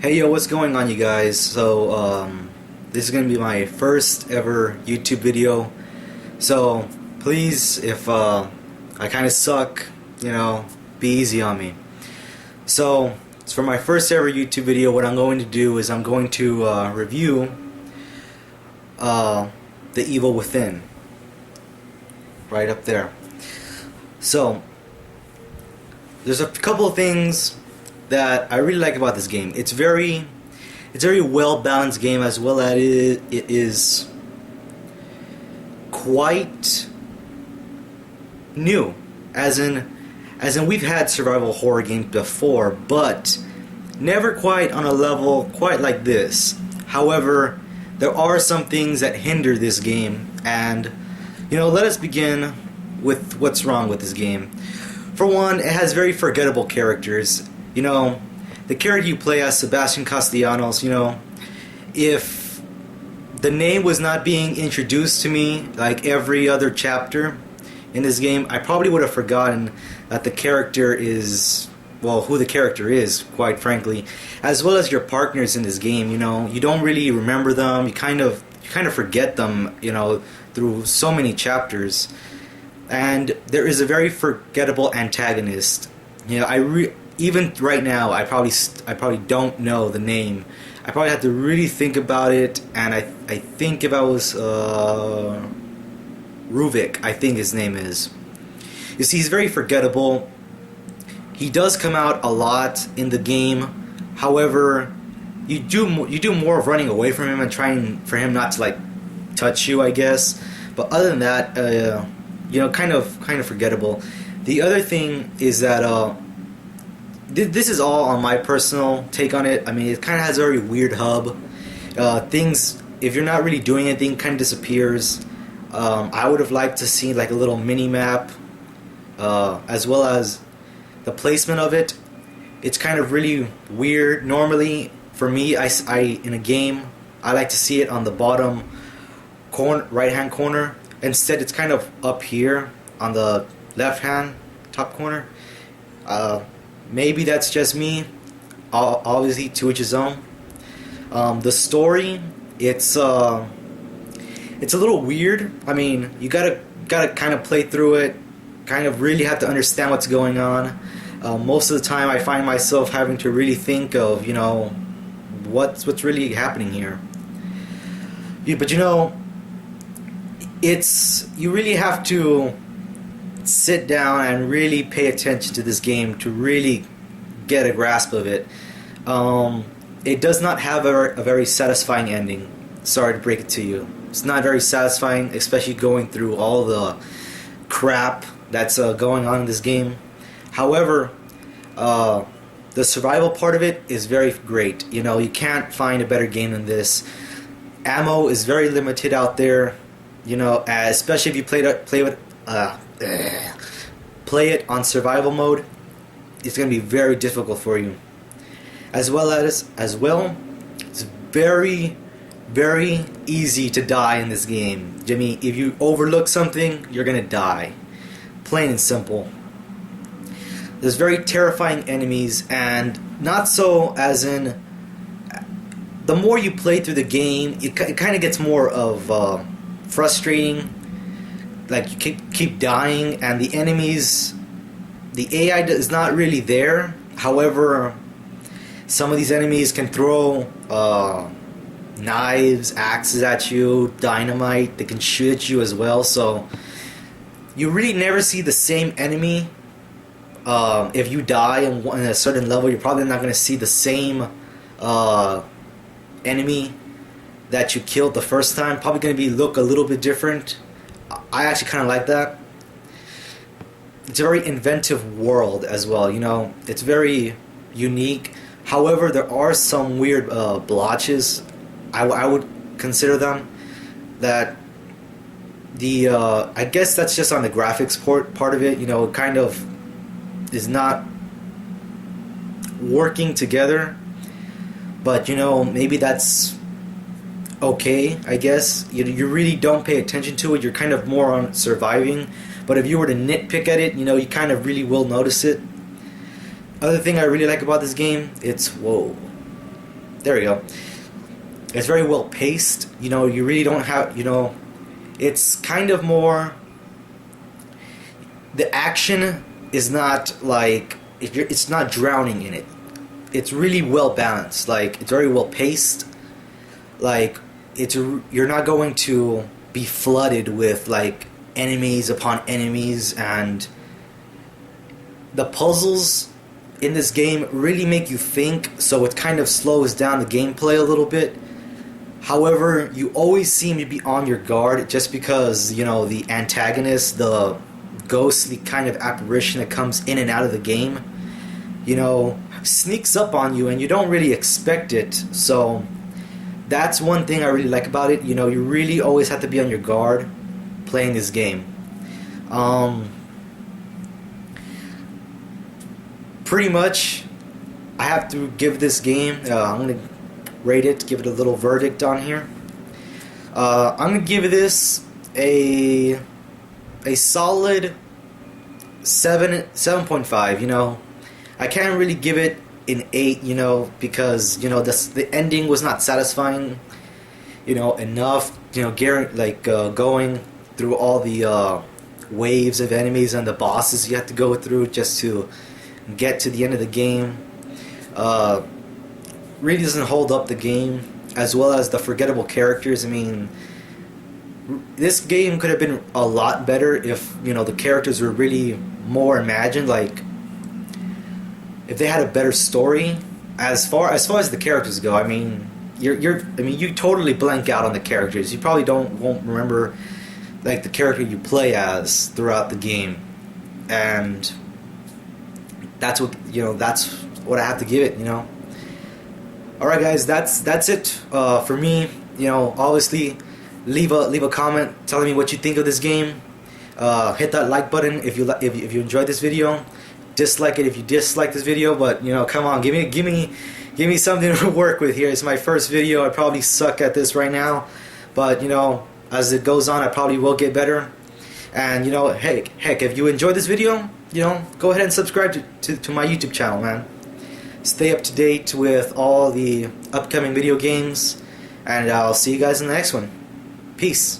Hey yo, what's going on, you guys? This is gonna be my first ever YouTube video. So please, if I kind of suck, be easy on me. So for my first ever YouTube video, what I'm going to do is I'm going to review The Evil Within, right up there. So there's a couple of things that I really like about this game. It's a very well balanced game, as well as it is quite new. As in we've had survival horror games before, but never quite on a level quite like this. However, there are some things that hinder this game, and let us begin with what's wrong with this game. For one, it has very forgettable characters. The character you play as, Sebastian Castellanos, if the name was not being introduced to me like every other chapter in this game, I probably would have forgotten that the character is, well, who the character is, quite frankly, as well as your partners in this game. You don't really remember them. You kind of forget them, through so many chapters. And there is a very forgettable antagonist. Even right now, I probably don't know the name. I probably have to really think about it, and I think if I was Ruvik, I think his name is. You see, he's very forgettable. He does come out a lot in the game. However, you do more of running away from him and trying for him not to touch you, I guess. But other than that, kind of forgettable. The other thing is that this is all on my personal take on it. I mean, it kind of has a very weird hub. Things, if you're not really doing anything, kind of disappears. I would have liked to see a little mini map, as well as the placement of it. It's kind of really weird. Normally, for me, I in a game, I like to see it on the bottom right-hand corner. Instead, it's kind of up here on the left-hand top corner. Maybe that's just me. Obviously, to each his own. The story, it's a little weird. I mean, you gotta kind of play through it. Kind of really have to understand what's going on. Most of the time, I find myself having to really think of what's really happening here. But you really have to sit down and really pay attention to this game to really get a grasp of it. It does not have a very satisfying ending. Sorry to break it to you. It's not very satisfying, especially going through all the crap that's going on in this game. However, the survival part of it is very great. You can't find a better game than this. Ammo is very limited out there. Especially if you play it on survival mode, it's going to be very difficult for you. As well, it's very, very easy to die in this game. I mean, if you overlook something, you're going to die. Plain and simple. There's very terrifying enemies, and not so as in, the more you play through the game, it kind of gets more of frustrating. You keep dying, and the enemies, the AI is not really there. However, some of these enemies can throw knives, axes at you, dynamite. They can shoot at you as well. So you really never see the same enemy. If you die in a certain level, you're probably not going to see the same enemy that you killed the first time. Probably going to look a little bit different. I actually kind of like that. It's a very inventive world as well. It's very unique. However, there are some weird blotches. I would consider them. That I guess that's just on the graphics part of it. It kind of is not working together. But maybe that's okay, I guess. You really don't pay attention to it. You're kind of more on surviving. But if you were to nitpick at it, you kind of really will notice it. Other thing I really like about this game, it's, whoa. There we go. It's very well paced. You know, you really don't have, you know, it's kind of more, the action is not like, it's not drowning in it. It's really well balanced. Like, it's very well paced. Like, you're not going to be flooded with like enemies upon enemies, and the puzzles in this game really make you think, so it kind of slows down the gameplay a little bit. However, you always seem to be on your guard, just because, you know, the antagonist, the ghostly kind of apparition that comes in and out of the game, you know, sneaks up on you and you don't really expect it. So that's one thing I really like about it. You know, you really always have to be on your guard playing this game. Pretty much, I have to give this game, I'm going to rate it, give it a little verdict on here. I'm going to give this a solid 7.5, you know. I can't really give it an 8, you know, because, you know, the ending was not satisfying, you know, enough, you know, going through all the waves of enemies and the bosses you have to go through just to get to the end of the game. Really doesn't hold up the game, as well as the forgettable characters. I mean, this game could have been a lot better if, you know, the characters were really more imagined. Like, if they had a better story, as far as the characters go. I mean, you totally blank out on the characters. You probably won't remember like the character you play as throughout the game, and that's what, you know, that's what I have to give it, you know. Alright guys, that's it for me. You know, obviously leave a comment telling me what you think of this game. Hit that like button if you enjoyed this video. Dislike it if you dislike this video, but, you know, come on, give me something to work with here. It's my first video. I probably suck at this right now, but, you know, as it goes on, I probably will get better. And, you know, heck, if you enjoyed this video, you know, go ahead and subscribe to my YouTube channel, man. Stay up to date with all the upcoming video games, and I'll see you guys in the next one. Peace.